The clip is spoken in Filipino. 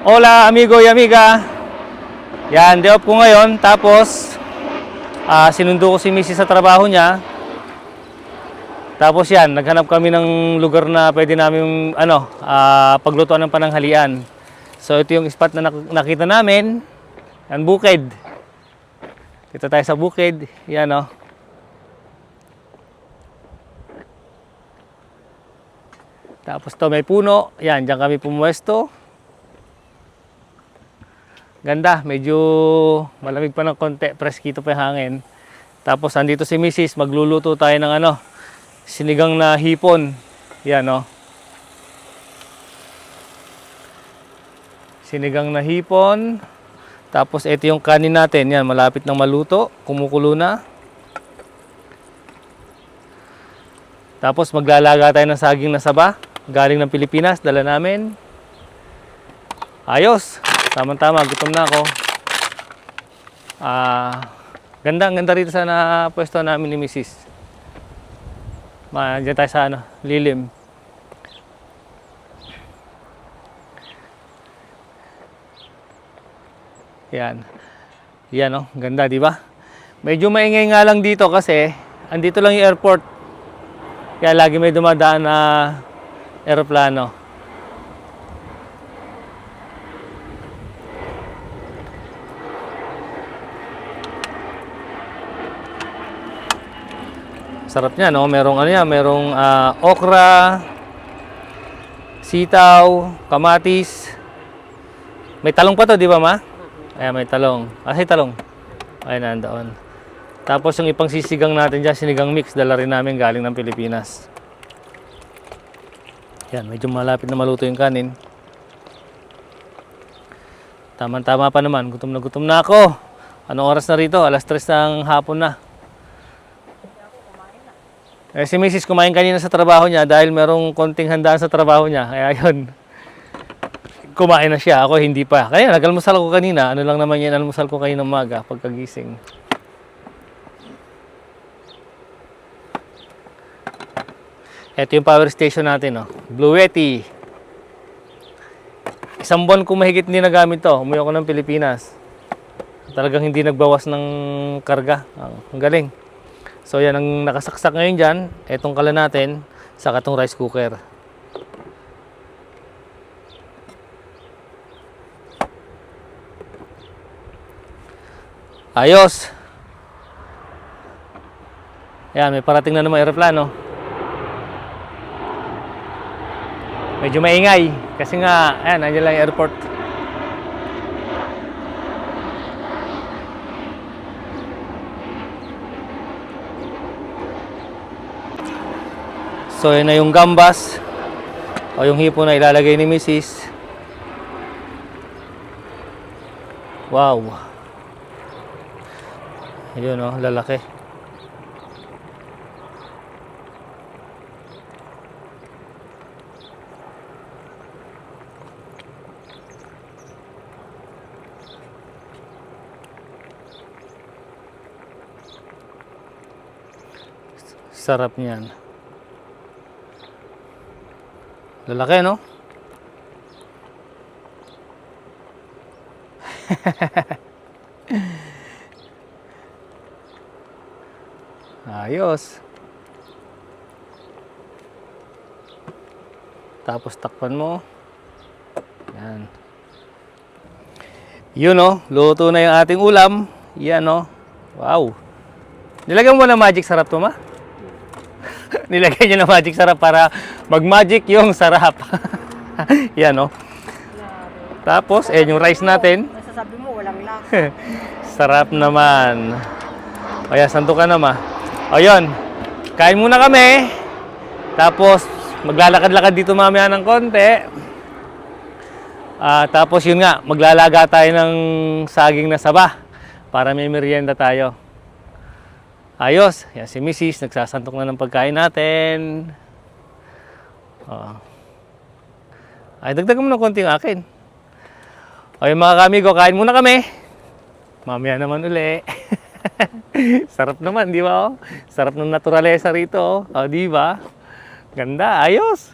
Hola amigo y amiga. Yan, day off ko ngayon. Tapos sinundo ko si Mrs. sa trabaho niya. Tapos yan, naghanap kami ng lugar na pwede namin paglutuan ng pananghalian. So ito yung spot na nakita namin. Yan, bukid. Dito tayo sa bukid. Yan o. Tapos to may puno. Yan, diyan kami pumuwesto. Ganda, medyo malamig pa ng konti, preskito pa yung hangin. Tapos andito si Mrs. Magluluto tayo ng sinigang na hipon. Yan o. Sinigang na hipon. Tapos ito yung kanin natin. Yan, malapit nang maluto. Kumukulo na. Tapos maglalaga tayo ng saging na saba. Galing ng Pilipinas, dala namin. Ayos. Tama-tama, gutom na ako. Ganda rito sa pwesto namin ni Mrs. Diyan tayo sa lilim. Yan. Yan oh, ganda, di ba? Medyo maingay nga lang dito kasi andito lang yung airport. Kaya lagi may dumadaan na eroplano. Sarap niya, no? Merong merong okra, sitaw, kamatis. May talong pa to, di ba, ma? Ayan, may talong. Ay, talong. Ayan, nandoon. Tapos yung ipang sisigang natin dyan, sinigang mix, dala rin namin galing ng Pilipinas. Yan, medyo malapit na maluto yung kanin. Tama-tama pa naman, gutom na ako. Anong oras na rito? 3:00 ng hapon na. Si Mrs. kumain kanina sa trabaho niya dahil merong konting handaan sa trabaho niya. Kaya yun, kumain na siya. Ako hindi pa. Kaya nag-almusal ko kanina. Ano lang naman yan, almusal ko kanina umaga pagkagising. Ito yung power station natin, oh. Blue Yeti. 1 buwan kung mahigit hindi nagamit to. Umuwi ako ng Pilipinas. Talagang hindi nagbawas ng karga. Ang galing. So yan ang nakasaksak ngayon dyan. Etong kala natin, saka itong rice cooker. Ayos! Yan, may parating na naman aeroplano. Medyo maingay. Kasi nga, ayan, nandiyan lang yung airport. So yun na yung gambas o yung hipon na ilalagay ni Mrs. Wow. Ayun oh, lalaki. Sarap niyan. Lalaki, no? Ayos. Tapos takpan mo. Yan. Yun, no? Luto na yung ating ulam. Yan, no? Wow. Nilagyan mo na magic sarap to, ma? Nilagay niya na magic sarap para mag-magic yung sarap. Yan, no? Tapos, yung rice natin. Masasabi mo, walang lasa. Sarap naman. Kaya, santo ka naman. O, yun. Kain muna kami. Tapos, maglalakad-lakad dito mamaya ng konti. Tapos, yun nga, maglalaga tayo ng saging na saba para may merienda tayo. Ayos. Yan si Mrs. Nagsasantok na ng pagkain natin. Ay, dagdagan mo ng konti yung akin. Okay, mga kamigo, kain muna kami. Mamaya naman uli. Sarap naman, di ba? Sarap ng naturalesa rito. Di ba? Ganda, ayos.